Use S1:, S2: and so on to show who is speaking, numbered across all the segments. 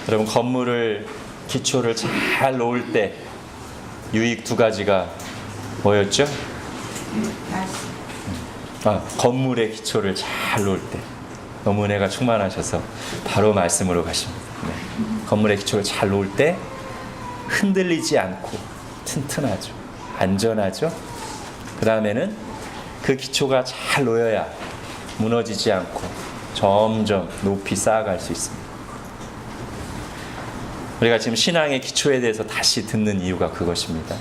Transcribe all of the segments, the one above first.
S1: 여러분, 건물을 기초를 잘 놓을 때 유익 두 가지가 뭐였죠? 건물의 기초를 잘 놓을 때. 너무 은혜가 충만하셔서 바로 말씀으로 가십니다. 네. 건물의 기초를 잘 놓을 때 흔들리지 않고 튼튼하죠. 안전하죠. 그 다음에는 그 기초가 잘 놓여야 무너지지 않고 점점 높이 쌓아갈 수 있습니다. 우리가 지금 신앙의 기초에 대해서 다시 듣는 이유가 그것입니다.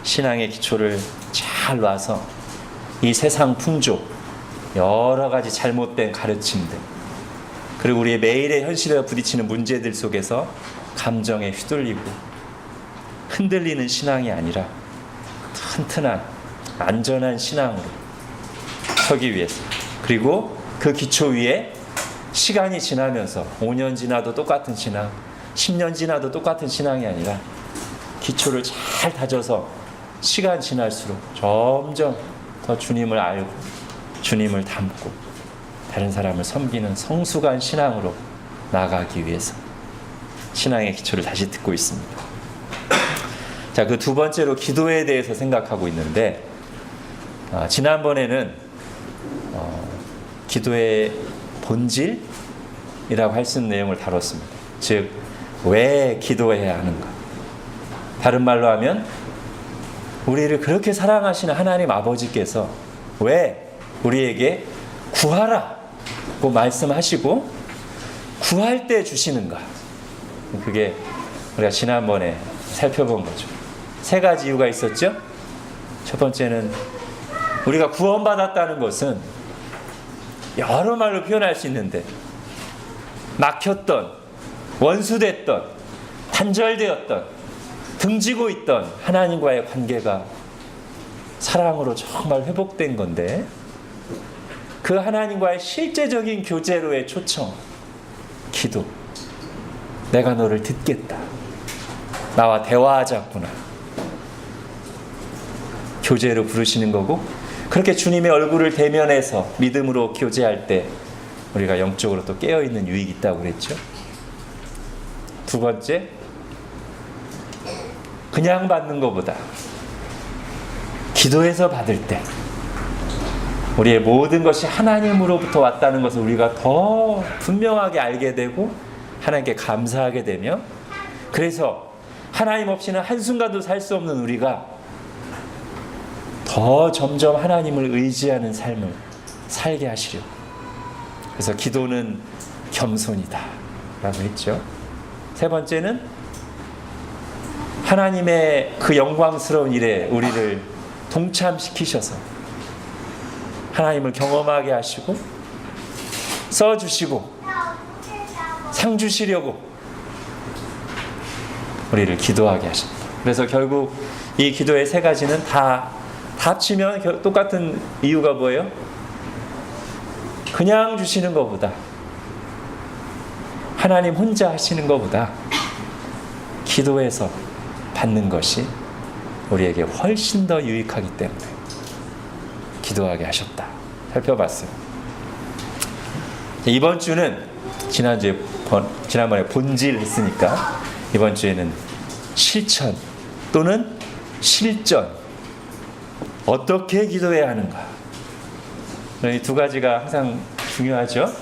S1: 신앙의 기초를 잘 놔서 이 세상 풍조, 여러 가지 잘못된 가르침들, 그리고 우리의 매일의 현실에 부딪히는 문제들 속에서 감정에 휘둘리고 흔들리는 신앙이 아니라 튼튼한 안전한 신앙으로 서기 위해서, 그리고 그 기초 위에 시간이 지나면서 5년 지나도 똑같은 신앙, 10년 지나도 똑같은 신앙이 아니라 기초를 잘 다져서 시간 지날수록 점점 더 주님을 알고 주님을 닮고 다른 사람을 섬기는 성숙한 신앙으로 나아가기 위해서 신앙의 기초를 다시 듣고 있습니다. 자, 그 두 번째로 기도에 대해서 생각하고 있는데, 지난번에는 기도의 본질이라고 할 수 있는 내용을 다뤘습니다. 즉, 왜 기도해야 하는가? 다른 말로 하면 우리를 그렇게 사랑하시는 하나님 아버지께서 왜 우리에게 구하라고 말씀하시고 구할 때 주시는가? 그게 우리가 지난번에 살펴본 거죠. 세 가지 이유가 있었죠. 첫 번째는 우리가 구원받았다는 것은 여러 말로 표현할 수 있는데, 막혔던, 원수됐던, 단절되었던, 등지고 있던 하나님과의 관계가 사랑으로 정말 회복된 건데, 그 하나님과의 실제적인 교제로의 초청, 기도. 내가 너를 듣겠다. 나와 대화하자꾸나. 교제로 부르시는 거고, 그렇게 주님의 얼굴을 대면해서 믿음으로 교제할 때 우리가 영적으로 또 깨어있는 유익이 있다고 그랬죠. 두 번째, 그냥 받는 것보다 기도해서 받을 때 우리의 모든 것이 하나님으로부터 왔다는 것을 우리가 더 분명하게 알게 되고 하나님께 감사하게 되며, 그래서 하나님 없이는 한순간도 살 수 없는 우리가 더 점점 하나님을 의지하는 삶을 살게 하시려고. 그래서 기도는 겸손이다 라고 했죠. 세 번째는 하나님의 그 영광스러운 일에 우리를 동참시키셔서 하나님을 경험하게 하시고 써주시고 상 주시려고 우리를 기도하게 하십니다. 그래서 결국 이 기도의 세 가지는 다 합치면 똑같은 이유가 뭐예요? 그냥 주시는 것보다, 하나님 혼자 하시는 것보다 기도해서 받는 것이 우리에게 훨씬 더 유익하기 때문에 기도하게 하셨다. 살펴봤어요. 이번 주는 지난번에 본질 했으니까 이번 주에는 실천 또는 실전, 어떻게 기도해야 하는가. 이 두 가지가 항상 중요하죠.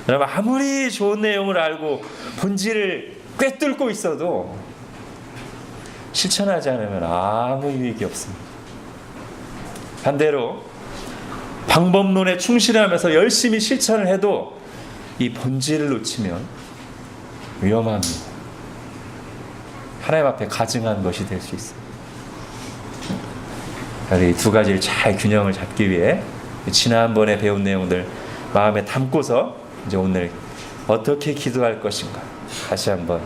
S1: 여러분, 아무리 좋은 내용을 알고 본질을 꿰뚫고 있어도 실천하지 않으면 아무 유익이 없습니다. 반대로 방법론에 충실하면서 열심히 실천을 해도 이 본질을 놓치면 위험합니다. 하나님 앞에 가증한 것이 될 수 있습니다. 이 두 가지를 잘 균형을 잡기 위해 지난번에 배운 내용들 마음에 담고서 이제 오늘 어떻게 기도할 것인가 다시 한번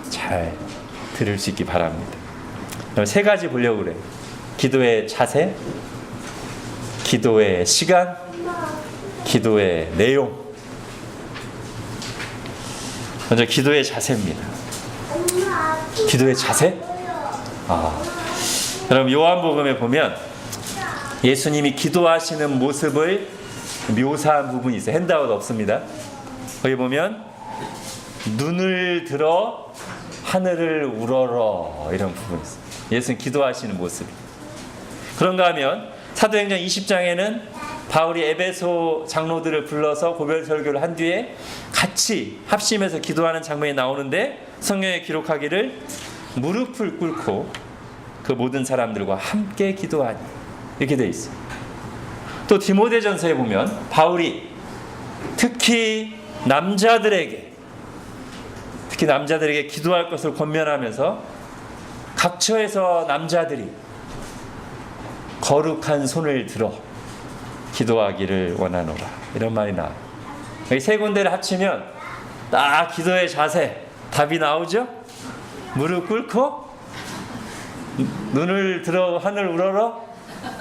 S1: 잘 들을 수 있기 바랍니다. 세 가지 보려고 그래요. 기도의 자세, 기도의 시간, 기도의 내용. 먼저 기도의 자세입니다. 기도의 자세? 여러분, 요한복음에 보면 예수님이 기도하시는 모습을 묘사한 부분이 있어요. 핸드아웃 없습니다. 거기 보면 눈을 들어 하늘을 우러러, 이런 부분이 있어요. 예수님 기도하시는 모습이. 그런가 하면 사도행전 20장에는 바울이 에베소 장로들을 불러서 고별 설교를 한 뒤에 같이 합심해서 기도하는 장면이 나오는데, 성경에 기록하기를 무릎을 꿇고 그 모든 사람들과 함께 기도하니, 이렇게 돼 있어요. 또 디모데전서에 보면 바울이 특히 남자들에게 기도할 것을 권면하면서 각처에서 남자들이 거룩한 손을 들어 기도하기를 원하노라, 이런 말이 나와요. 이 세 군데를 합치면 딱 기도의 자세 답이 나오죠. 무릎 꿇고 눈을 들어 하늘 우러러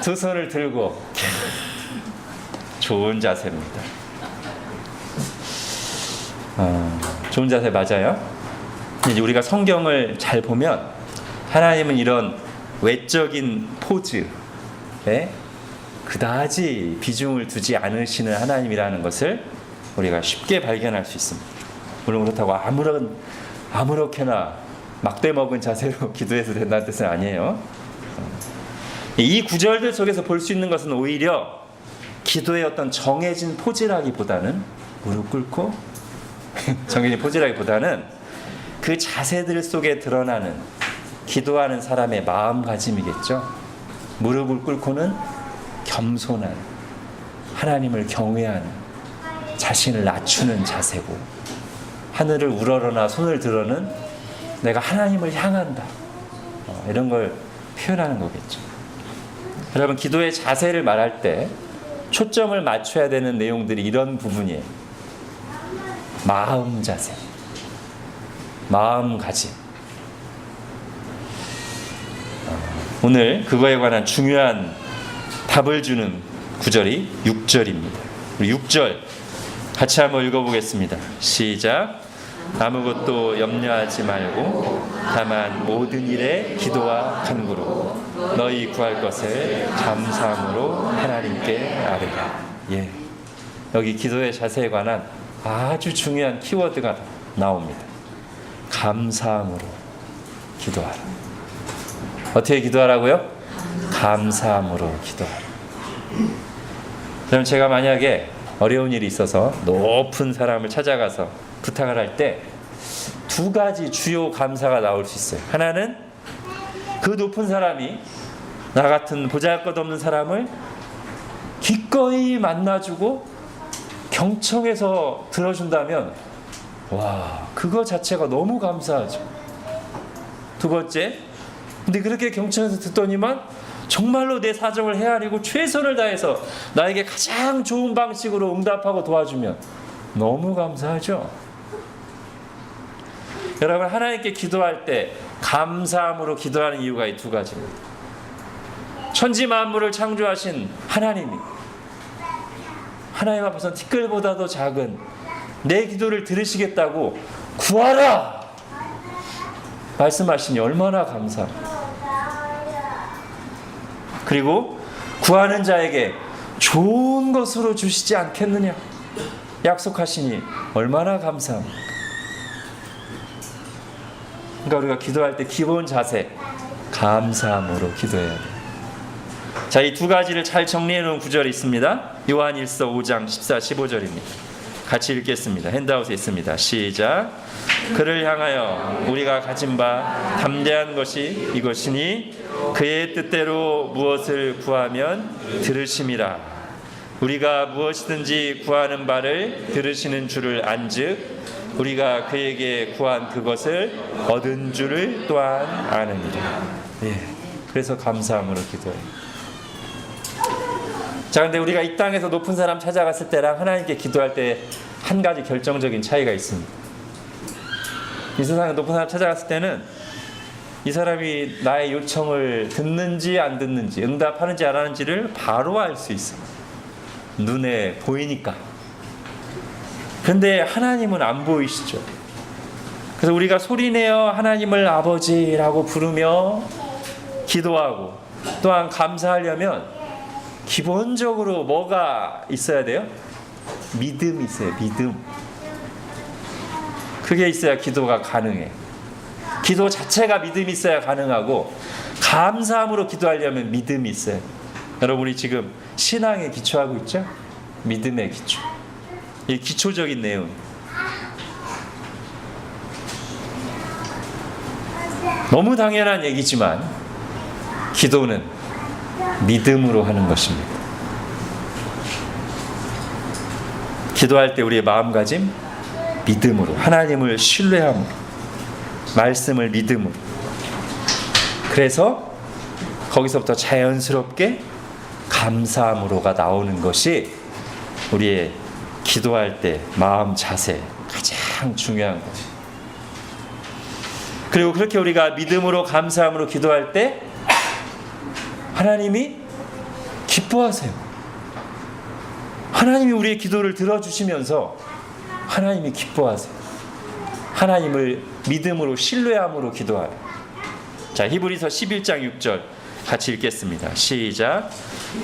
S1: 두 손을 들고, 좋은 자세입니다. 좋은 자세 맞아요. 이제 우리가 성경을 잘 보면 하나님은 이런 외적인 포즈에 그다지 비중을 두지 않으시는 하나님이라는 것을 우리가 쉽게 발견할 수 있습니다. 물론 그렇다고 아무렇게나 막대 먹은 자세로 기도해도 된다는 뜻은 아니에요. 이 구절들 속에서 볼 수 있는 것은 오히려 기도의 어떤 정해진 포즈라기보다는, 무릎 꿇고 정해진 포즈라기보다는 그 자세들 속에 드러나는 기도하는 사람의 마음가짐이겠죠. 무릎을 꿇고는 겸손한, 하나님을 경외하는, 자신을 낮추는 자세고, 하늘을 우러러나 손을 들어는 내가 하나님을 향한다, 이런 걸 표현하는 거겠죠. 여러분, 기도의 자세를 말할 때 초점을 맞춰야 되는 내용들이 이런 부분이에요. 마음 자세, 마음가짐. 오늘 그거에 관한 중요한 답을 주는 구절이 6절입니다. 우리 6절 같이 한번 읽어보겠습니다. 시작. 아무것도 염려하지 말고 다만 모든 일에 기도와 간구로 너희 구할 것을 감사함으로 하나님께 아뢰라. 예, 여기 기도의 자세에 관한 아주 중요한 키워드가 나옵니다. 감사함으로 기도하라. 어떻게 기도하라고요? 감사함으로 기도하라. 그럼 제가 만약에 어려운 일이 있어서 높은 사람을 찾아가서 부탁을 할 때 두 가지 주요 감사가 나올 수 있어요. 하나는 그 높은 사람이 나 같은 보잘것없는 사람을 기꺼이 만나주고 경청해서 들어준다면, 와, 그거 자체가 너무 감사하죠. 두 번째, 근데 그렇게 경청해서 듣더니만 정말로 내 사정을 헤아리고 최선을 다해서 나에게 가장 좋은 방식으로 응답하고 도와주면 너무 감사하죠. 여러분, 하나님께 기도할 때 감사함으로 기도하는 이유가 이 두 가지입니다. 천지 만물을 창조하신 하나님이 하나님 앞에서 티끌보다도 작은 내 기도를 들으시겠다고 구하라 말씀하시니 얼마나 감사합니다. 그리고 구하는 자에게 좋은 것으로 주시지 않겠느냐 약속하시니 얼마나 감사합니까? 그러니까 우리가 기도할 때 기본 자세, 감사함으로 기도해야 돼요. 자, 이 두 가지를 잘 정리해 놓은 구절이 있습니다. 요한일서 5장 14, 15절입니다. 같이 읽겠습니다. 핸드아웃에 있습니다. 시작. 그를 향하여 우리가 가진 바 담대한 것이 이것이니 그의 뜻대로 무엇을 구하면 들으심이라. 우리가 무엇이든지 구하는 바를 들으시는 줄을 안즉 우리가 그에게 구한 그것을 얻은 줄을 또한 아느니라. 예, 그래서 감사함으로 기도해요. 자, 근데 우리가 이 땅에서 높은 사람 찾아갔을 때랑 하나님께 기도할 때 한 가지 결정적인 차이가 있습니다. 이 세상에 높은 사람 찾아갔을 때는 이 사람이 나의 요청을 듣는지 안 듣는지, 응답하는지 안 하는지를 바로 알 수 있어요. 눈에 보이니까. 그런데 하나님은 안 보이시죠. 그래서 우리가 소리내어 하나님을 아버지라고 부르며 기도하고 또한 감사하려면 기본적으로 뭐가 있어야 돼요? 믿음이 있어요. 믿음. 그게 있어야 기도가 가능해. 기도 자체가 믿음이 있어야 가능하고, 감사함으로 기도하려면 믿음이 있어요. 여러분이 지금 신앙에 기초하고 있죠? 믿음의 기초. 이 기초적인 내용. 너무 당연한 얘기지만 기도는 믿음으로 하는 것입니다. 기도할 때 우리의 마음가짐 믿음으로, 하나님을 신뢰함으로, 말씀을 믿음으로. 그래서 거기서부터 자연스럽게 감사함으로가 나오는 것이 우리의 기도할 때 마음 자세 가장 중요한 거죠. 그리고 그렇게 우리가 믿음으로 감사함으로 기도할 때 하나님이 기뻐하세요. 하나님이 우리의 기도를 들어주시면서 하나님이 기뻐하세요. 하나님을 믿음으로 신뢰함으로 기도하라. 자, 히브리서 11장 6절 같이 읽겠습니다. 시작.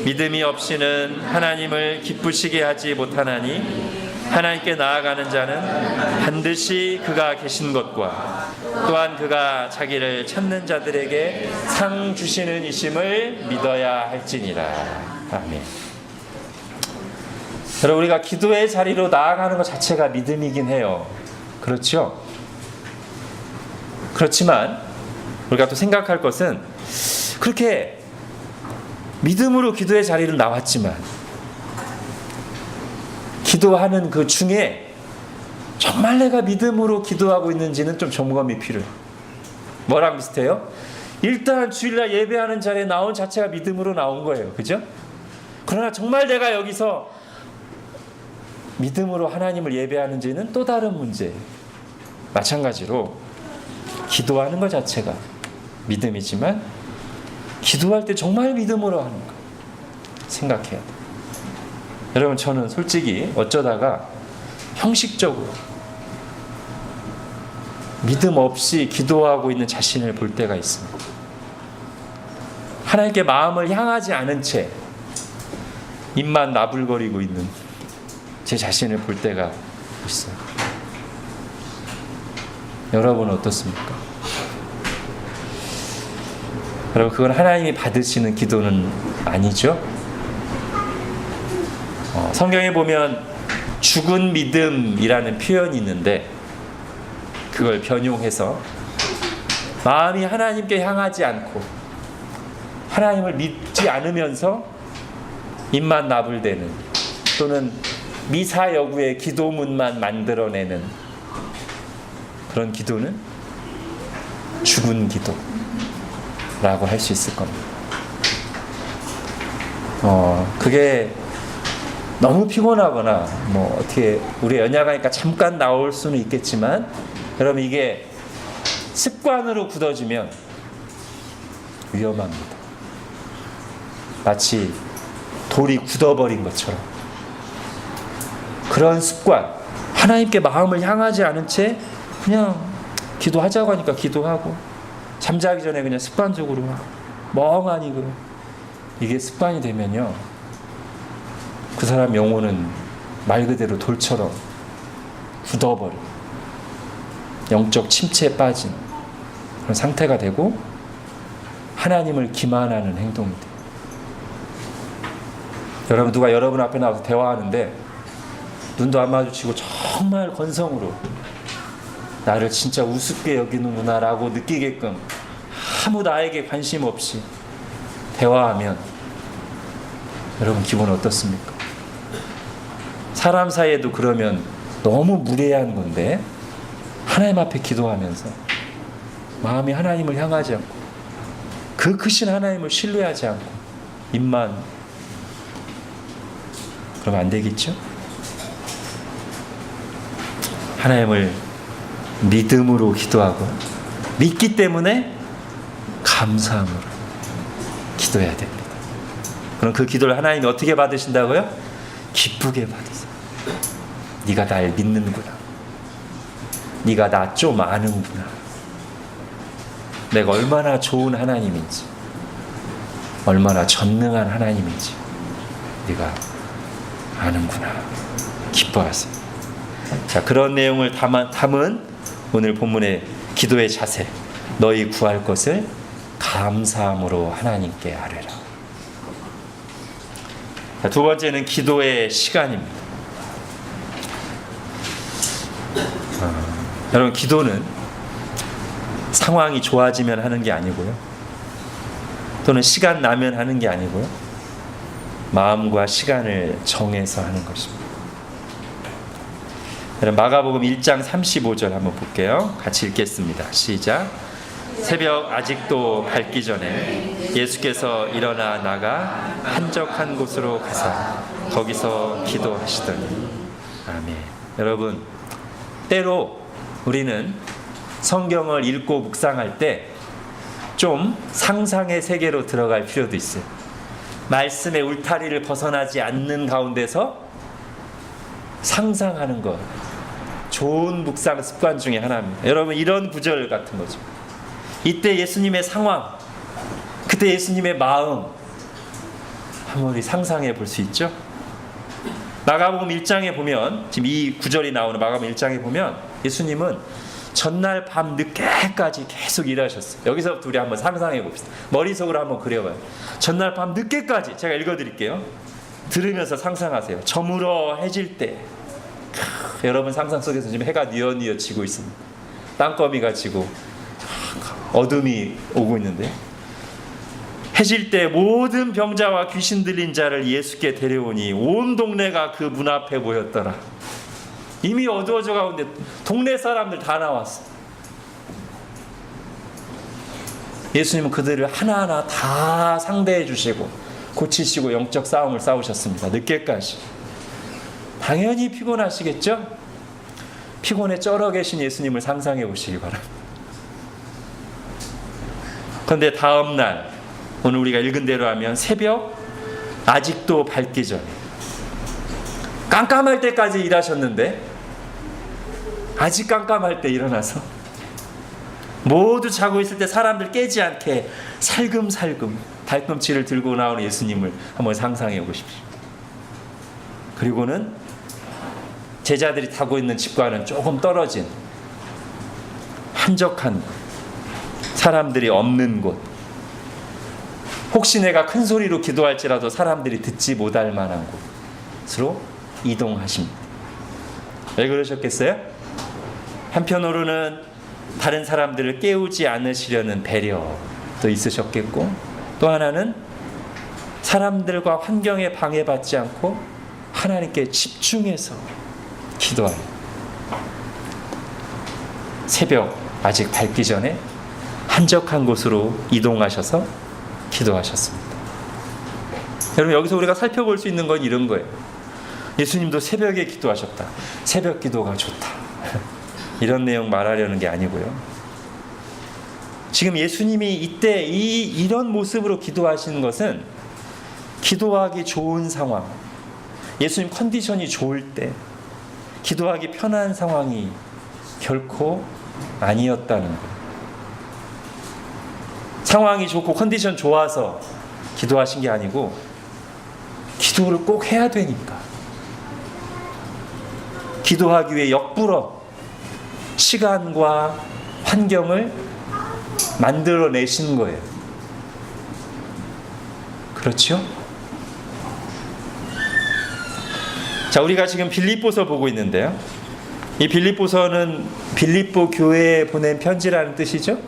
S1: 믿음이 없이는 하나님을 기쁘시게 하지 못하나니 하나님께 나아가는 자는 반드시 그가 계신 것과 또한 그가 자기를 찾는 자들에게 상 주시는 이심을 믿어야 할지니라. 아멘. 여러분, 우리가 기도의 자리로 나아가는 것 자체가 믿음이긴 해요. 그렇죠? 그렇지만 우리가 또 생각할 것은, 그렇게 믿음으로 기도의 자리로 나왔지만 기도하는 그 중에 정말 내가 믿음으로 기도하고 있는지는 좀 점검이 필요해요. 뭐랑 비슷해요? 일단 주일날 예배하는 자리에 나온 자체가 믿음으로 나온 거예요. 그죠? 그러나 정말 내가 여기서 믿음으로 하나님을 예배하는지는 또 다른 문제예요. 마찬가지로 기도하는 것 자체가 믿음이지만 기도할 때 정말 믿음으로 하는 거 생각해야 돼요. 여러분, 저는 솔직히 어쩌다가 형식적으로 믿음 없이 기도하고 있는 자신을 볼 때가 있습니다. 하나님께 마음을 향하지 않은 채 입만 나불거리고 있는 제 자신을 볼 때가 있어요. 여러분은 어떻습니까? 여러분, 그건 하나님이 받으시는 기도는 아니죠? 성경에 보면 죽은 믿음이라는 표현이 있는데 그걸 변용해서 마음이 하나님께 향하지 않고 하나님을 믿지 않으면서 입만 나불대는, 또는 미사여구의 기도문만 만들어내는 그런 기도는 죽은 기도라고 할 수 있을 겁니다. 그게 너무 피곤하거나 뭐 어떻게 우리 연약하니까 잠깐 나올 수는 있겠지만, 여러분, 이게 습관으로 굳어지면 위험합니다. 마치 돌이 굳어버린 것처럼. 그런 습관, 하나님께 마음을 향하지 않은 채 그냥 기도하자고 하니까 기도하고, 잠자기 전에 그냥 습관적으로 멍하니 그럼, 이게 습관이 되면요, 그 사람 영혼은 말 그대로 돌처럼 굳어버려, 영적 침체에 빠진 그런 상태가 되고 하나님을 기만하는 행동이 돼요. 여러분, 누가 여러분 앞에 나와서 대화하는데 눈도 안 마주치고 정말 건성으로 나를 진짜 우습게 여기는구나 라고 느끼게끔 아무 나에게 관심 없이 대화하면 여러분, 기분 어떻습니까? 사람 사이에도 그러면 너무 무례한 건데, 하나님 앞에 기도하면서 마음이 하나님을 향하지 않고 그 크신 하나님을 신뢰하지 않고 입만, 그러면 안 되겠죠? 하나님을 믿음으로 기도하고 믿기 때문에 감사함으로 기도해야 됩니다. 그럼 그 기도를 하나님이 어떻게 받으신다고요? 기쁘게 받으세요. 네가 날 믿는구나. 네가 나 좀 아는구나. 내가 얼마나 좋은 하나님인지, 얼마나 전능한 하나님인지 네가 아는구나. 기뻐하세요. 자, 그런 내용을 담은 오늘 본문의 기도의 자세, 너희 구할 것을 감사함으로 하나님께 아뢰라. 두 번째는 기도의 시간입니다. 여러분, 기도는 상황이 좋아지면 하는 게 아니고요, 또는 시간 나면 하는 게 아니고요, 마음과 시간을 정해서 하는 것입니다. 마가복음 1장 35절 한번 볼게요. 같이 읽겠습니다. 시작. 새벽 아직도 밝기 전에 예수께서 일어나 나가 한적한 곳으로 가사 거기서 기도하시더니. 아멘. 여러분, 때로 우리는 성경을 읽고 묵상할 때 좀 상상의 세계로 들어갈 필요도 있어요. 말씀의 울타리를 벗어나지 않는 가운데서 상상하는 것, 좋은 묵상 습관 중에 하나입니다. 여러분, 이런 구절 같은 거죠. 이때 예수님의 상황, 그때 예수님의 마음 한번 우리 상상해 볼 수 있죠? 마가복음 1장에 보면, 지금 이 구절이 나오는 마가복음 1장에 보면 예수님은 전날 밤 늦게까지 계속 일하셨어요. 여기서부터 우리 한번 상상해 봅시다. 머릿속으로 한번 그려봐요. 전날 밤 늦게까지, 제가 읽어드릴게요. 들으면서 상상하세요. 저물어 해질 때, 여러분 상상 속에서 지금 해가 뉘어뉘어 지고 있습니다. 땅거미가 지고 어둠이 오고 있는데, 해질 때 모든 병자와 귀신 들린 자를 예수께 데려오니 온 동네가 그 문 앞에 모였더라. 이미 어두워져 가운데 동네 사람들 다 나왔어. 예수님은 그들을 하나하나 다 상대해 주시고 고치시고 영적 싸움을 싸우셨습니다. 늦게까지. 당연히 피곤하시겠죠? 피곤에 쩔어 계신 예수님을 상상해 보시기 바랍니다. 그런데 다음 날, 오늘 우리가 읽은 대로 하면 새벽 아직도 밝기 전에, 깜깜할 때까지 일하셨는데 아직 깜깜할 때 일어나서 모두 자고 있을 때 사람들 깨지 않게 살금살금 발꿈치를 들고 나오는 예수님을 한번 상상해 보십시오. 그리고는 제자들이 타고 있는 집과는 조금 떨어진 한적한 사람들이 없는 곳, 혹시 내가 큰 소리로 기도할지라도 사람들이 듣지 못할 만한 곳으로 이동하십니다. 왜 그러셨겠어요? 한편으로는 다른 사람들을 깨우지 않으시려는 배려도 있으셨겠고, 또 하나는 사람들과 환경에 방해받지 않고 하나님께 집중해서 기도하는, 새벽 아직 밝기 전에 한적한 곳으로 이동하셔서 기도하셨습니다. 여러분, 여기서 우리가 살펴볼 수 있는 건 이런 거예요. 예수님도 새벽에 기도하셨다. 새벽 기도가 좋다. 이런 내용 말하려는 게 아니고요. 지금 예수님이 이때 이런 모습으로 기도하시는 것은 기도하기 좋은 상황, 예수님 컨디션이 좋을 때 기도하기 편한 상황이 결코 아니었다는 거예요. 상황이 좋고 컨디션 좋아서 기도하신 게 아니고 기도를 꼭 해야 되니까 기도하기 위해 역부러 시간과 환경을 만들어내신 거예요. 그렇죠? 자, 우리가 지금 빌립보서 보고 있는데요. 이 빌립보서는 빌립보 교회에 보낸 편지라는 뜻이죠.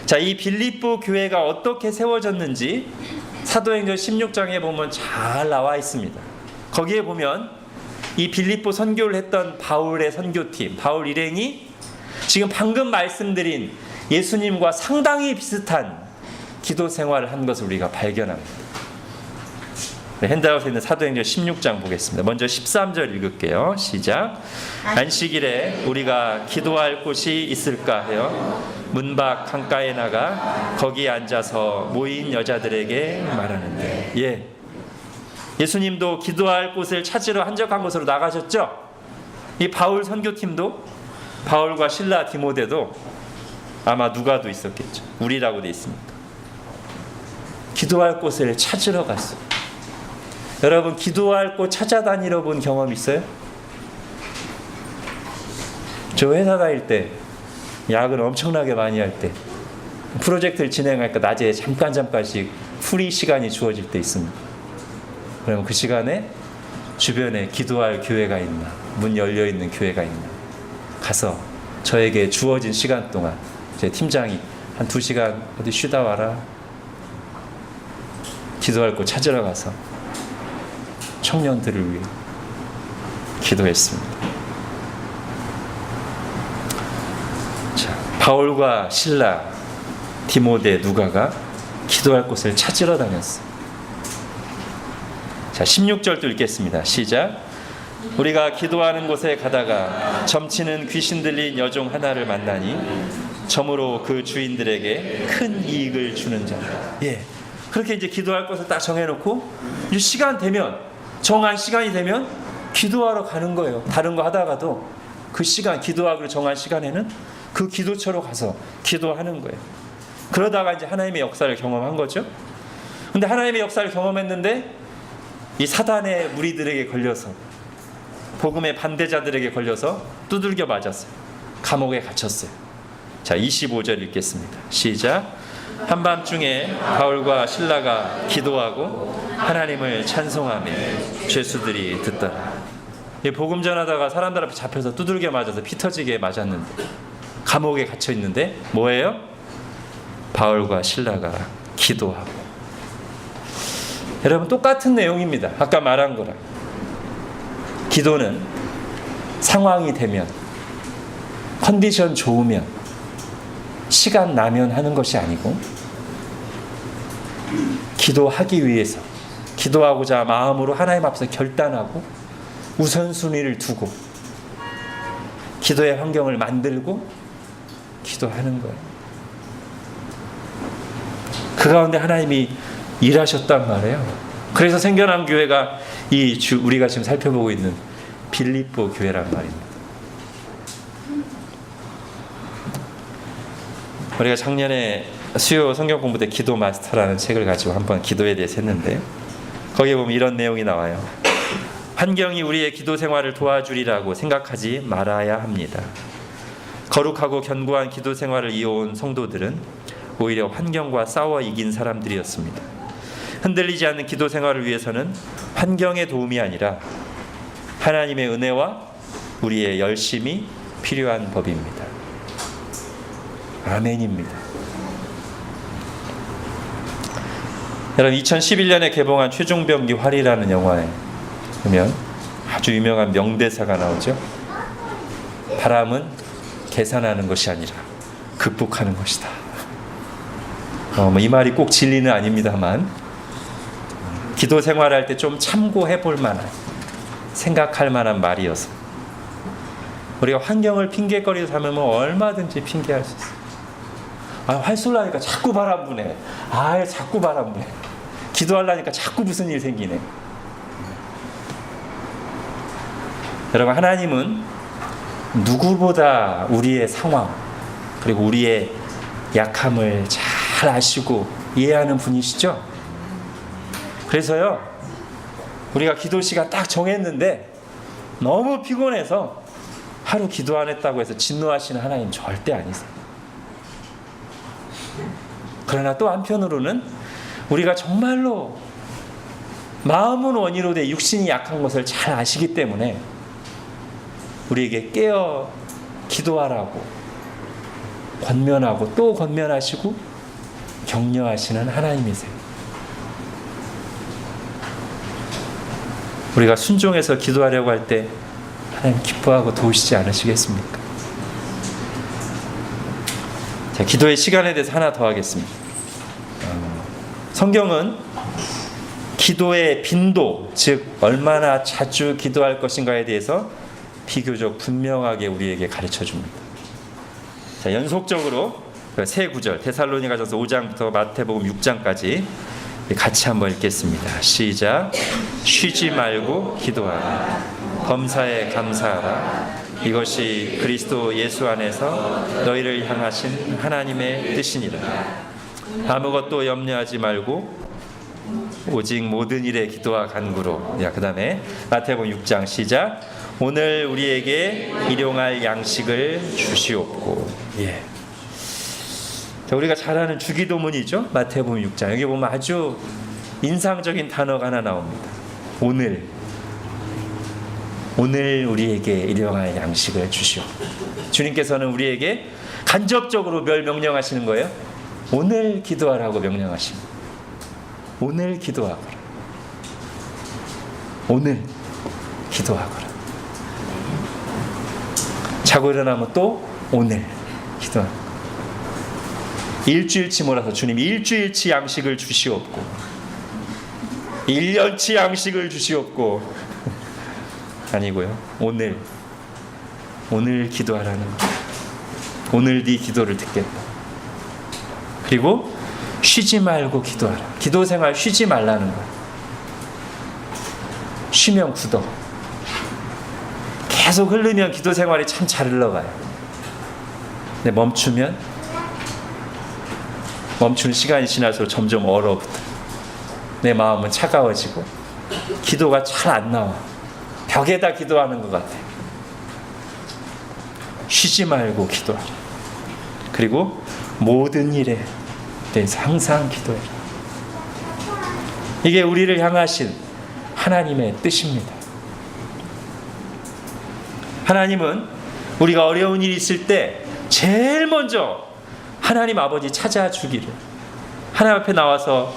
S1: 자, 이 빌립보 교회가 어떻게 세워졌는지 사도행전 16장에 보면 잘 나와 있습니다. 거기에 보면 이 빌립보 선교를 했던 바울의 선교팀, 바울 일행이 지금 방금 말씀드린 예수님과 상당히 비슷한 기도 생활을 한 것을 우리가 발견합니다. 네, 핸드아웃에 있는 사도행전 16장 보겠습니다. 먼저 13절 읽을게요. 시작. 안식일에 우리가 기도할 곳이 있을까 하여 문 밖 강가에 나가 거기 앉아서 모인 여자들에게 말하는데, 예수님도 기도할 곳을 찾으러 한적한 곳으로 나가셨죠? 이 바울 선교팀도, 바울과 실라 디모데도 아마 누가도 있었겠죠. 우리라고 돼 있습니다. 기도할 곳을 찾으러 갔어요. 여러분, 기도할 곳 찾아다니러 본 경험 있어요? 저 회사 다닐 때 야근 엄청나게 많이 할 때 프로젝트를 진행하니까 낮에 잠깐씩 프리 시간이 주어질 때 있습니다. 그러면 그 시간에 주변에 기도할 교회가 있나, 문 열려 있는 교회가 있나 가서 저에게 주어진 시간 동안 제 팀장이 한 2시간 어디 쉬다 와라, 기도할 곳 찾으러 가서 청년들을 위해 기도했습니다. 자, 바울과 실라, 디모데, 누가가 기도할 곳을 찾으러 다녔어요. 자, 16절도 읽겠습니다. 시작. 우리가 기도하는 곳에 가다가 점치는 귀신 들린 여종 하나를 만나니 점으로 그 주인들에게 큰 이익을 주는 자. 예. 그렇게 이제 기도할 곳을 딱 정해놓고 이제 시간 되면, 정한 시간이 되면 기도하러 가는 거예요. 다른 거 하다가도 그 시간, 기도하기로 정한 시간에는 그 기도처로 가서 기도하는 거예요. 그러다가 이제 하나님의 역사를 경험한 거죠. 근데 하나님의 역사를 경험했는데 이 사단의 무리들에게 걸려서, 복음의 반대자들에게 걸려서 두들겨 맞았어요. 감옥에 갇혔어요. 자, 25절 읽겠습니다. 시작. 한밤중에 바울과 실라가 기도하고 하나님을 찬송하며 죄수들이 듣더라. 복음 전하다가 사람들 앞에 잡혀서 두들겨 맞아서 피 터지게 맞았는데, 감옥에 갇혀 있는데 뭐예요? 바울과 실라가 기도하고. 여러분, 똑같은 내용입니다. 아까 말한 거랑. 기도는 상황이 되면, 컨디션 좋으면, 시간 나면 하는 것이 아니고, 기도하기 위해서, 기도하고자 마음으로 하나님 앞에서 결단하고 우선순위를 두고 기도의 환경을 만들고 기도하는 거예요. 그 가운데 하나님이 일하셨단 말이에요. 그래서 생겨난 교회가 우리가 지금 살펴보고 있는 빌립보 교회란 말입니다. 우리가 작년에 수요 성경 공부 때 기도 마스터라는 책을 가지고 한번 기도에 대해서 했는데, 거기에 보면 이런 내용이 나와요. 환경이 우리의 기도 생활을 도와주리라고 생각하지 말아야 합니다. 거룩하고 견고한 기도 생활을 이어온 성도들은 오히려 환경과 싸워 이긴 사람들이었습니다. 흔들리지 않는 기도 생활을 위해서는 환경의 도움이 아니라 하나님의 은혜와 우리의 열심이 필요한 법입니다. 아멘입니다. 여러분, 2011년에 개봉한 최종병기 활이라는 영화에 보면 아주 유명한 명대사가 나오죠. 바람은 계산하는 것이 아니라 극복하는 것이다. 이 말이 꼭 진리는 아닙니다만, 기도 생활할 때 좀 참고해 볼 만한, 생각할 만한 말이어서, 우리가 환경을 핑계거리로 삼으면 얼마든지 핑계할 수 있어요. 활쏠라니까 자꾸 바람 부네. 자꾸 바람 부네. 기도하려니까 자꾸 무슨 일 생기네. 여러분, 하나님은 누구보다 우리의 상황, 그리고 우리의 약함을 잘 아시고 이해하는 분이시죠. 그래서요, 우리가 기도 시간 딱 정했는데 너무 피곤해서 하루 기도 안 했다고 해서 진노하시는 하나님 절대 아니세요. 그러나 또 한편으로는 우리가 정말로 마음은 원이로 돼 육신이 약한 것을 잘 아시기 때문에 우리에게 깨어 기도하라고 권면하고 또 권면하시고 격려하시는 하나님이세요. 우리가 순종해서 기도하려고 할 때 하나님 기뻐하고 도우시지 않으시겠습니까? 자, 기도의 시간에 대해서 하나 더 하겠습니다. 성경은 기도의 빈도, 즉 얼마나 자주 기도할 것인가에 대해서 비교적 분명하게 우리에게 가르쳐 줍니다. 자, 연속적으로 세 구절, 데살로니가전서 5장부터 마태복음 6장까지 같이 한번 읽겠습니다. 시작. 쉬지 말고 기도하라. 범사에 감사하라. 이것이 그리스도 예수 안에서 너희를 향하신 하나님의 뜻이니라. 아무것도 염려하지 말고 오직 모든 일에 기도와 간구로. 그 다음에 마태복음 6장 시작. 오늘 우리에게 일용할 양식을 주시옵고. 예. 자, 우리가 잘 아는 주기도문이죠. 마태복음 6장. 여기 보면 아주 인상적인 단어가 하나 나옵니다. 오늘. 오늘 우리에게 일용할 양식을 주시오. 주님께서는 우리에게 간접적으로 뭘 명령하시는 거예요? 오늘 기도하라고 명령하십니다. 오늘 기도하거라. 오늘 기도하거라. 자고 일어나면 또 오늘 기도하라. 일주일치 몰아서 주님이 일주일치 양식을 주시옵고 1년치 양식을 주시옵고 아니고요. 오늘 기도하라는 거예요. 오늘 네 기도를 듣겠다. 그리고 쉬지 말고 기도하라. 기도 생활 쉬지 말라는 거예요. 쉬면 굳어. 계속 흐르면 기도 생활이 참 잘 흘러가요. 근데 멈추면 멈추는 시간이 지날수록 점점 얼어붙어. 내 마음은 차가워지고 기도가 잘 안 나와. 벽에다 기도하는 것 같아. 쉬지 말고 기도하라. 그리고 모든 일에 대해서 항상 기도해라. 이게 우리를 향하신 하나님의 뜻입니다. 하나님은 우리가 어려운 일이 있을 때 제일 먼저 하나님 아버지 찾아주기를, 하나님 앞에 나와서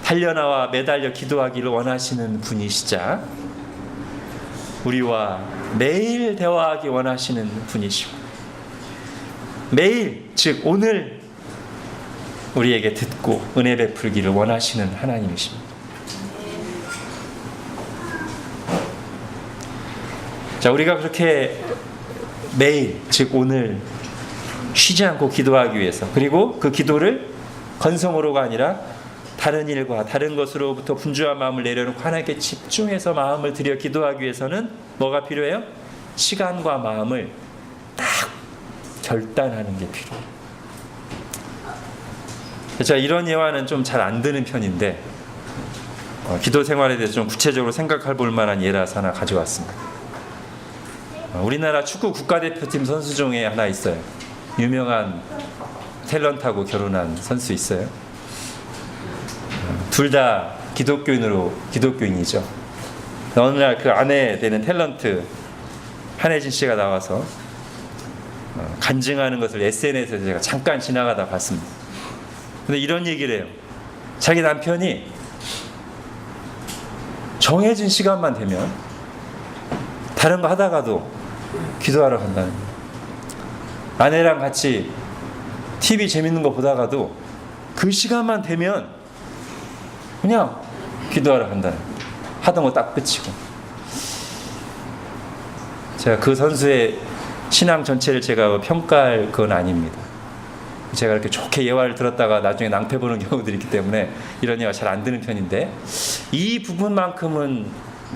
S1: 달려나와 매달려 기도하기를 원하시는 분이시자 우리와 매일 대화하기 원하시는 분이시고 매일, 즉 오늘 우리에게 듣고 은혜 베풀기를 원하시는 하나님이십니다. 자, 우리가 그렇게 매일, 즉 오늘 쉬지 않고 기도하기 위해서, 그리고 그 기도를 건성으로가 아니라 다른 일과 다른 것으로부터 분주한 마음을 내려놓고 하나님께 집중해서 마음을 들여 기도하기 위해서는 뭐가 필요해요? 시간과 마음을 딱 결단하는 게 필요해요. 제가 이런 예화는 좀 잘 안 드는 편인데 기도 생활에 대해서 좀 구체적으로 생각해 볼 만한 예라서 하나 가져왔습니다. 우리나라 축구 국가대표팀 선수 중에 하나 있어요. 유명한 탤런트하고 결혼한 선수 있어요. 둘 다 기독교인이죠. 어느 날 그 아내 되는 탤런트 한혜진 씨가 나와서 간증하는 것을 SNS에서 제가 잠깐 지나가다 봤습니다. 근데 이런 얘기를 해요. 자기 남편이 정해진 시간만 되면 다른 거 하다가도 기도하러 간다는 거예요. 아내랑 같이 TV 재밌는 거 보다가도 그 시간만 되면 그냥 기도하러 간다는 거예요. 하던 거 딱 끝이고. 제가 그 선수의 신앙 전체를 제가 평가할 건 아닙니다. 제가 이렇게 좋게 예화를 들었다가 나중에 낭패 보는 경우들이 있기 때문에 이런 예화 잘 안 드는 편인데 이 부분만큼은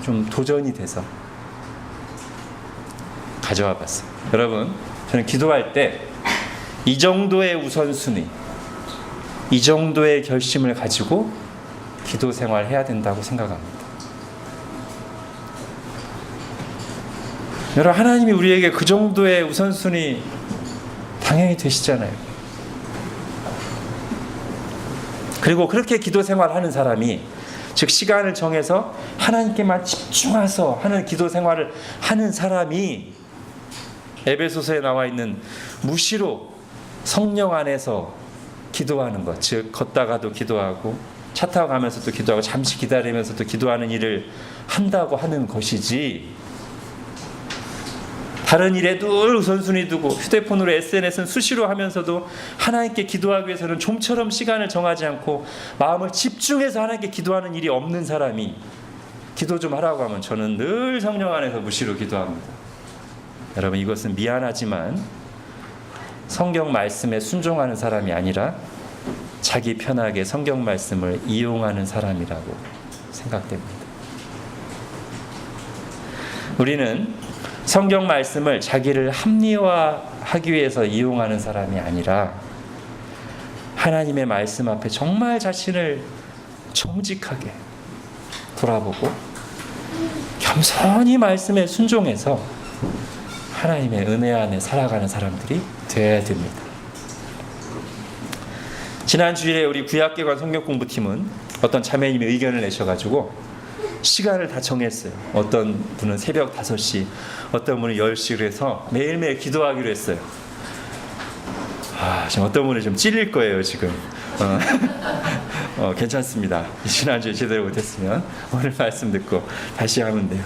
S1: 좀 도전이 돼서 가져와 봤어요. 여러분, 저는 기도할 때 이 정도의 우선순위, 이 정도의 결심을 가지고 기도 생활해야 된다고 생각합니다. 여러분, 하나님이 우리에게 그 정도의 우선순위 당연히 되시잖아요. 그리고 그렇게 기도 생활하는 사람이, 즉 시간을 정해서 하나님께만 집중해서 하는 기도 생활을 하는 사람이 에베소서에 나와 있는 무시로 성령 안에서 기도하는 것, 즉 걷다가도 기도하고 차 타고 가면서도 기도하고 잠시 기다리면서도 기도하는 일을 한다고 하는 것이지, 다른 일에 늘 우선순위 두고 휴대폰으로 SNS는 수시로 하면서도 하나님께 기도하기 위해서는 좀처럼 시간을 정하지 않고 마음을 집중해서 하나님께 기도하는 일이 없는 사람이 기도 좀 하라고 하면 저는 늘 성령 안에서 무시로 기도합니다. 여러분, 이것은 미안하지만 성경 말씀에 순종하는 사람이 아니라 자기 편하게 성경 말씀을 이용하는 사람이라고 생각됩니다. 우리는 성경 말씀을 자기를 합리화하기 위해서 이용하는 사람이 아니라 하나님의 말씀 앞에 정말 자신을 정직하게 돌아보고 겸손히 말씀에 순종해서 하나님의 은혜 안에 살아가는 사람들이 되어야 됩니다. 지난 주일에 우리 구약개관 성경공부팀은 어떤 자매님이 의견을 내셔가지고 시간을 다 정했어요. 어떤 분은 새벽 5시, 어떤 분은 10시로 해서 매일매일 기도하기로 했어요. 지금 어떤 분은 좀 찔릴 거예요 지금. 괜찮습니다. 지난주에 제대로 못했으면 오늘 말씀 듣고 다시 하면 돼요.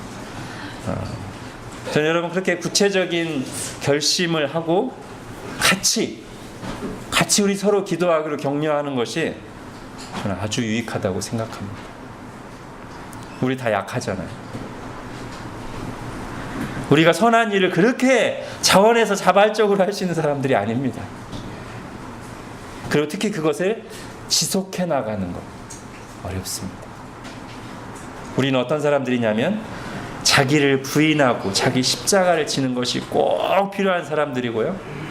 S1: 저는 여러분 그렇게 구체적인 결심을 하고 같이 우리 서로 기도하기로 격려하는 것이 저는 아주 유익하다고 생각합니다. 우리 다 약하잖아요. 우리가 선한 일을 그렇게 자원해서 자발적으로 할 수 있는 사람들이 아닙니다. 그리고 특히 그것을 지속해 나가는 것 어렵습니다. 우리는 어떤 사람들이냐면 자기를 부인하고 자기 십자가를 지는 것이 꼭 필요한 사람들이고요.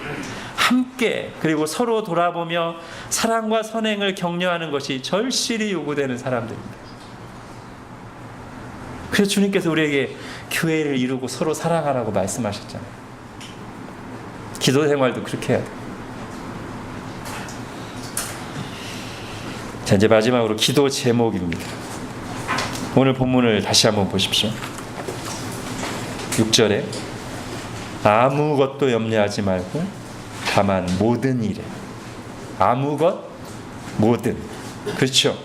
S1: 함께 그리고 서로 돌아보며 사랑과 선행을 격려하는 것이 절실히 요구되는 사람들입니다. 그래서 주님께서 우리에게 교회를 이루고 서로 사랑하라고 말씀하셨잖아요. 기도 생활도 그렇게 해야 돼요. 자, 이제 마지막으로 기도 제목입니다. 오늘 본문을 다시 한번 보십시오. 6절에 아무것도 염려하지 말고 다만 모든 일에, 아무것 모든, 그렇죠.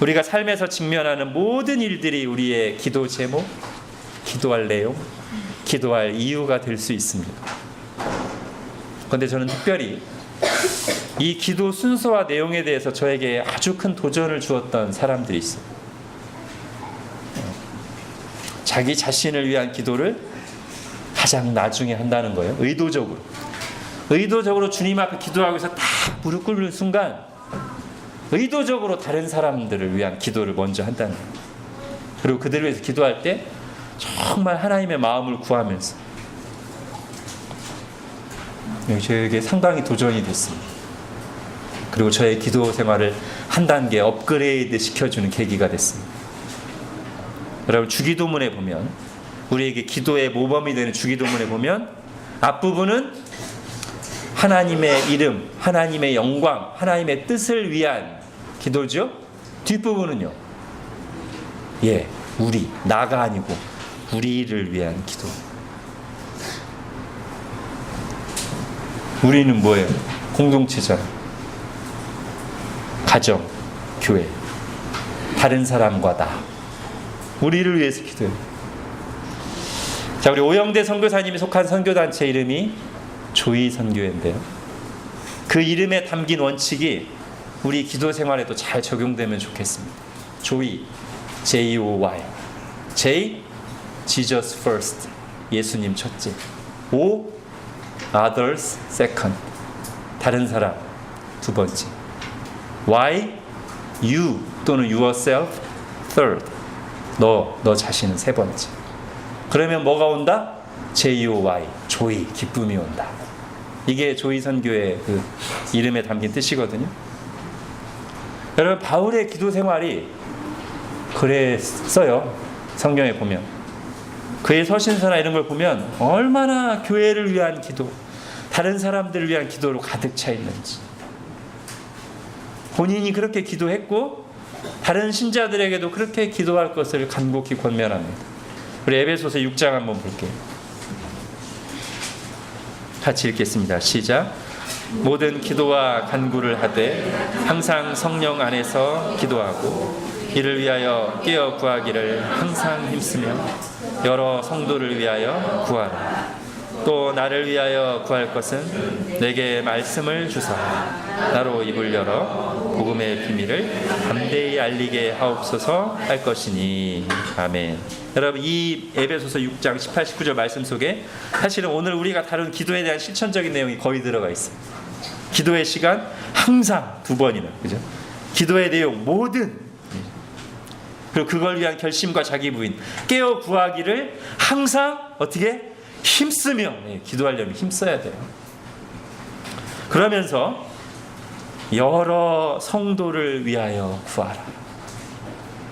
S1: 우리가 삶에서 직면하는 모든 일들이 우리의 기도 제목, 기도할 내용, 기도할 이유가 될 수 있습니다. 그런데 저는 특별히 이 기도 순서와 내용에 대해서 저에게 아주 큰 도전을 주었던 사람들이 있어요. 자기 자신을 위한 기도를 가장 나중에 한다는 거예요. 의도적으로 주님 앞에 기도하고 있어 딱 무릎 꿇는 순간 의도적으로 다른 사람들을 위한 기도를 먼저 한다는 거예요. 그리고 그들을 위해서 기도할 때 정말 하나님의 마음을 구하면서, 저에게 상당히 도전이 됐습니다. 그리고 저의 기도 생활을 한 단계 업그레이드 시켜주는 계기가 됐습니다. 여러분, 주기도문에 보면, 우리에게 기도의 모범이 되는 주기도문에 보면 앞부분은 하나님의 이름, 하나님의 영광, 하나님의 뜻을 위한 기도죠. 뒷부분은요, 우리, 나가 아니고 우리를 위한 기도. 우리는 뭐예요? 공동체잖아요. 가정, 교회, 다른 사람과 나, 우리를 위해서 기도해요. 자, 우리 오영대 선교사님이 속한 선교단체 이름이 조이 선교회인데요. 그 이름에 담긴 원칙이 우리 기도 생활에도 잘 적용되면 좋겠습니다. 조이, J-O-Y. J, Jesus first, 예수님 첫째. O, others second, 다른 사람 두 번째. Y, you 또는 yourself third, 너 자신은 세 번째. 그러면 뭐가 온다? J-O-Y, 조이, 기쁨이 온다. 이게 조이 선교의 그 이름에 담긴 뜻이거든요. 여러분, 바울의 기도 생활이 그랬어요. 성경에 보면 그의 서신서나 이런 걸 보면 얼마나 교회를 위한 기도, 다른 사람들을 위한 기도로 가득 차 있는지. 본인이 그렇게 기도했고 다른 신자들에게도 그렇게 기도할 것을 간곡히 권면합니다. 우리 에베소서 6장 한번 볼게요. 같이 읽겠습니다. 시작. 모든 기도와 간구를 하되 항상 성령 안에서 기도하고 이를 위하여 깨어 구하기를 항상 힘쓰며 여러 성도를 위하여 구하라. 또 나를 위하여 구할 것은 내게 말씀을 주사 나로 입을 열어 복음의 비밀을 담대히 알리게 하옵소서 할 것이니. 아멘. 여러분, 이 에베소서 6장 18, 19절 말씀 속에 사실은 오늘 우리가 다룬 기도에 대한 실천적인 내용이 거의 들어가 있어요. 기도의 시간 항상 2번이나, 그죠? 기도의 내용 모든, 그리고 그걸 위한 결심과 자기 부인, 깨어 구하기를 항상 어떻게 힘쓰며, 기도하려면 힘써야 돼요. 그러면서 여러 성도를 위하여 구하라.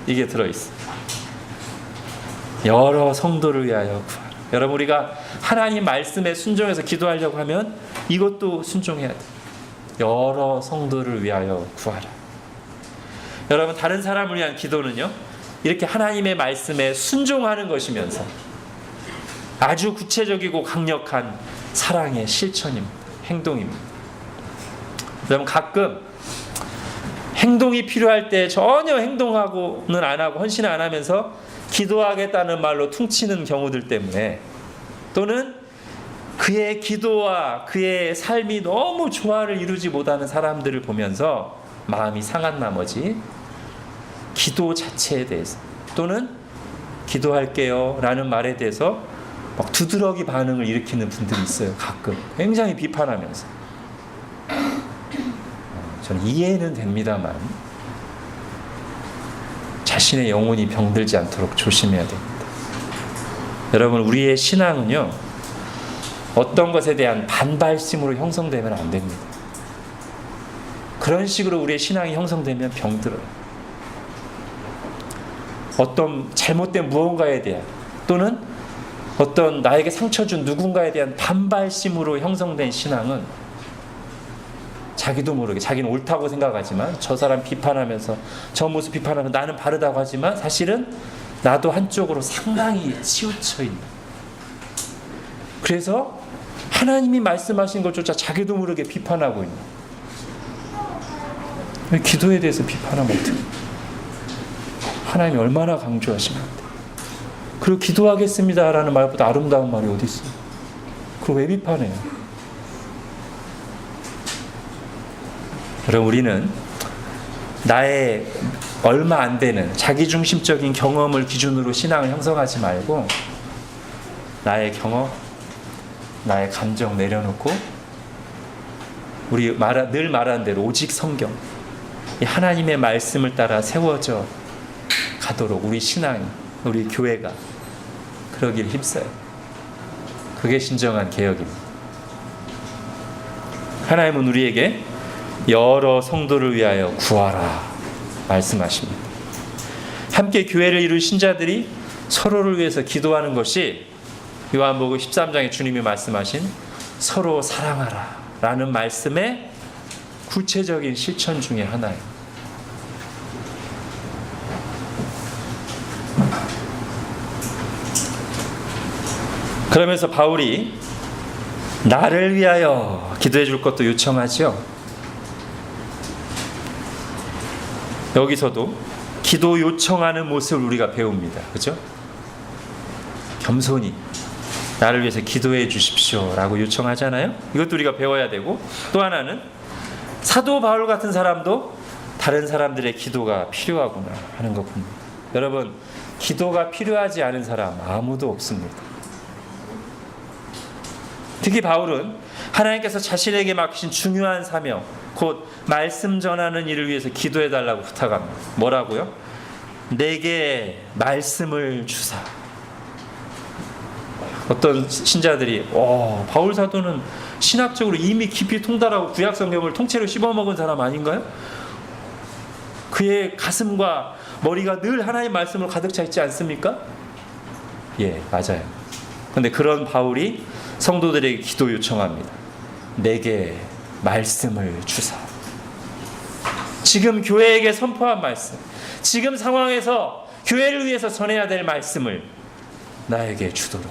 S1: 이게 들어있어요. 여러 성도를 위하여 구하라. 여러분, 우리가 하나님 말씀에 순종해서 기도하려고 하면 이것도 순종해야 돼. 여러 성도를 위하여 구하라. 여러분, 다른 사람을 위한 기도는요, 이렇게 하나님의 말씀에 순종하는 것이면서 아주 구체적이고 강력한 사랑의 실천입니다. 행동입니다. 여러분, 가끔 행동이 필요할 때 전혀 행동하고는 안 하고 헌신을 안 하면서 기도하겠다는 말로 퉁치는 경우들 때문에, 또는 그의 기도와 그의 삶이 너무 조화를 이루지 못하는 사람들을 보면서 마음이 상한 나머지 기도 자체에 대해서, 또는 기도할게요 라는 말에 대해서 막 두드러기 반응을 일으키는 분들이 있어요. 가끔 굉장히 비판하면서. 저는 이해는 됩니다만 자신의 영혼이 병들지 않도록 조심해야 됩니다. 여러분, 우리의 신앙은요, 어떤 것에 대한 반발심으로 형성되면 안 됩니다. 그런 식으로 우리의 신앙이 형성되면 병들어요. 어떤 잘못된 무언가에 대한, 또는 어떤 나에게 상처 준 누군가에 대한 반발심으로 형성된 신앙은 자기도 모르게 자기는 옳다고 생각하지만, 저 사람 비판하면서, 저 모습 비판하면서 나는 바르다고 하지만 사실은 나도 한쪽으로 상당히 치우쳐 있는, 그래서 하나님이 말씀하신 것조차 자기도 모르게 비판하고 있는, 기도에 대해서 비판하면 어떡해? 하나님이 얼마나 강조하시는데. 그리고 기도하겠습니다라는 말보다 아름다운 말이 어디 있어요? 그걸 왜 비판해요? 여러분, 우리는 나의 얼마 안 되는 자기중심적인 경험을 기준으로 신앙을 형성하지 말고, 나의 경험, 나의 감정 내려놓고 우리 늘 말하는 대로 오직 성경, 이 하나님의 말씀을 따라 세워져 가도록 우리 신앙이, 우리 교회가 그러길 힘써요. 그게 진정한 개혁입니다. 하나님은 우리에게 여러 성도를 위하여 구하라 말씀하십니다. 함께 교회를 이룬 신자들이 서로를 위해서 기도하는 것이 요한복음 13장에 주님이 말씀하신 서로 사랑하라 라는 말씀의 구체적인 실천 중에 하나예요. 그러면서 바울이 나를 위하여 기도해 줄 것도 요청하죠. 여기서도 기도 요청하는 모습을 우리가 배웁니다. 그렇죠? 겸손히 나를 위해서 기도해 주십시오 라고 요청하잖아요. 이것도 우리가 배워야 되고, 또 하나는 사도 바울 같은 사람도 다른 사람들의 기도가 필요하구나 하는 거 봅니다. 여러분, 기도가 필요하지 않은 사람 아무도 없습니다. 특히 바울은 하나님께서 자신에게 맡기신 중요한 사명, 곧 말씀 전하는 일을 위해서 기도해 달라고 부탁합니다. 뭐라고요? 내게 말씀을 주사. 어떤 신자들이 바울 사도는 신학적으로 이미 깊이 통달하고 구약 성경을 통째로 씹어먹은 사람 아닌가요? 그의 가슴과 머리가 늘 하나님의 말씀으로 가득 차 있지 않습니까? 예, 맞아요. 그런데 그런 바울이 성도들에게 기도 요청합니다. 내게 말씀을 주사. 지금 교회에게 선포한 말씀, 지금 상황에서 교회를 위해서 전해야 될 말씀을 나에게 주도록,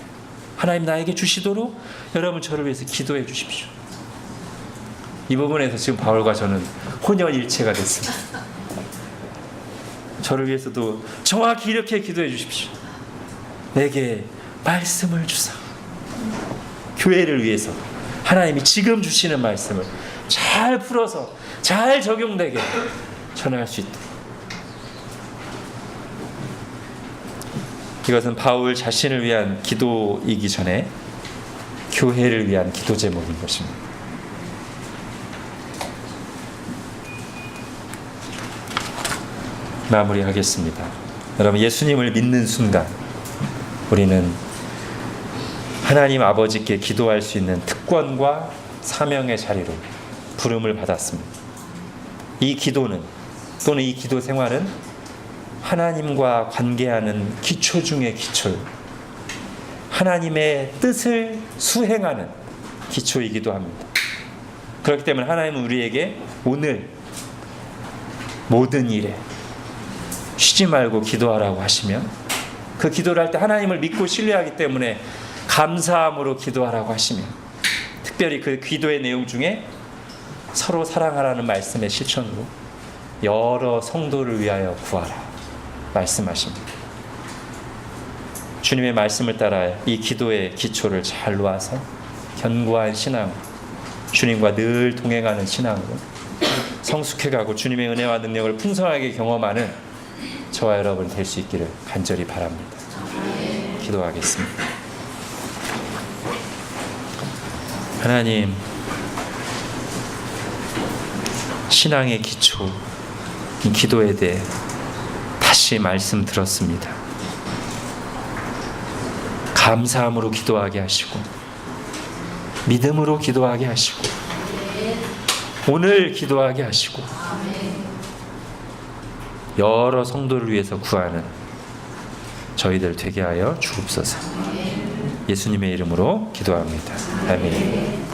S1: 하나님 나에게 주시도록 여러분 저를 위해서 기도해 주십시오. 이 부분에서 지금 바울과 저는 혼연일체가 됐습니다. 저를 위해서도 정확히 이렇게 기도해 주십시오. 내게 말씀을 주사. 교회를 위해서 하나님이 지금 주시는 말씀을 잘 풀어서 잘 적용되게 전할 수 있도록. 이것은 바울 자신을 위한 기도이기 전에 교회를 위한 기도 제목인 것입니다. 마무리하겠습니다. 여러분, 예수님을 믿는 순간 우리는 하나님 아버지께 기도할 수 있는 특권과 사명의 자리로 부름을 받았습니다. 이 기도는, 또는 이 기도 생활은 하나님과 관계하는 기초 중의 기초요. 하나님의 뜻을 수행하는 기초이기도 합니다. 그렇기 때문에 하나님은 우리에게 오늘 모든 일에 쉬지 말고 기도하라고 하시면, 그 기도를 할 때 하나님을 믿고 신뢰하기 때문에 감사함으로 기도하라고 하시면, 특별히 그 기도의 내용 중에 서로 사랑하라는 말씀의 실천으로 여러 성도를 위하여 구하라 말씀하십니다. 주님의 말씀을 따라 이 기도의 기초를 잘 놓아서 견고한 신앙, 주님과 늘 동행하는 신앙으로 성숙해가고 주님의 은혜와 능력을 풍성하게 경험하는 저와 여러분 될 수 있기를 간절히 바랍니다. 기도하겠습니다. 하나님, 신앙의 기초, 이 기도에 대해 다시 말씀 들었습니다. 감사함으로 기도하게 하시고 믿음으로 기도하게 하시고 오늘 기도하게 하시고 여러 성도를 위해서 구하는 저희들 되게 하여 주옵소서. 예수님의 이름으로 기도합니다. 아멘.